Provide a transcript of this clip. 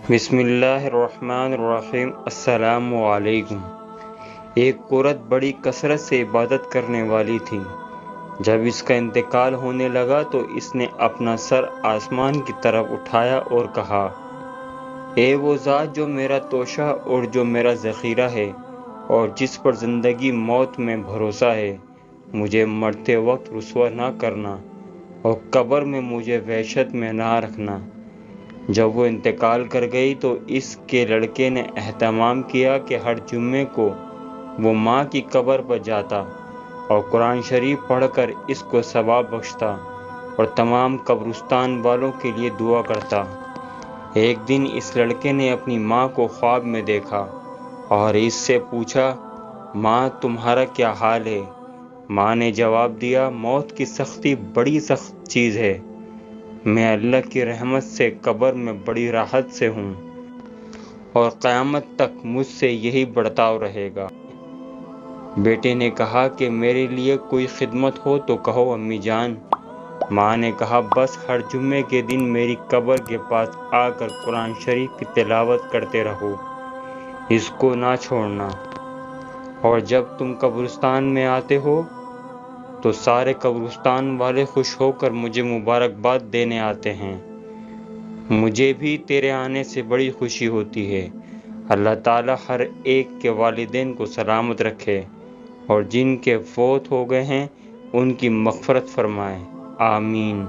بسم اللہ الرحمن الرحیم۔ السلام علیکم۔ ایک عورت بڑی کثرت سے عبادت کرنے والی تھی۔ جب اس کا انتقال ہونے لگا تو اس نے اپنا سر آسمان کی طرف اٹھایا اور کہا، اے وہ ذات جو میرا توشہ اور جو میرا ذخیرہ ہے اور جس پر زندگی موت میں بھروسہ ہے، مجھے مرتے وقت رسوا نہ کرنا اور قبر میں مجھے وحشت میں نہ رکھنا۔ جب وہ انتقال کر گئی تو اس کے لڑکے نے اہتمام کیا کہ ہر جمعے کو وہ ماں کی قبر پر جاتا اور قرآن شریف پڑھ کر اس کو ثواب بخشتا اور تمام قبرستان والوں کے لیے دعا کرتا۔ ایک دن اس لڑکے نے اپنی ماں کو خواب میں دیکھا اور اس سے پوچھا، ماں تمہارا کیا حال ہے؟ ماں نے جواب دیا، موت کی سختی بڑی سخت چیز ہے، میں اللہ کی رحمت سے قبر میں بڑی راحت سے ہوں اور قیامت تک مجھ سے یہی برتاؤ رہے گا۔ بیٹے نے کہا کہ میرے لیے کوئی خدمت ہو تو کہو امی جان۔ ماں نے کہا، بس ہر جمعے کے دن میری قبر کے پاس آ کر قرآن شریف کی تلاوت کرتے رہو، اس کو نہ چھوڑنا، اور جب تم قبرستان میں آتے ہو تو سارے قبرستان والے خوش ہو کر مجھے مبارکباد دینے آتے ہیں، مجھے بھی تیرے آنے سے بڑی خوشی ہوتی ہے۔ اللہ تعالیٰ ہر ایک کے والدین کو سلامت رکھے اور جن کے فوت ہو گئے ہیں ان کی مغفرت فرمائے، آمین۔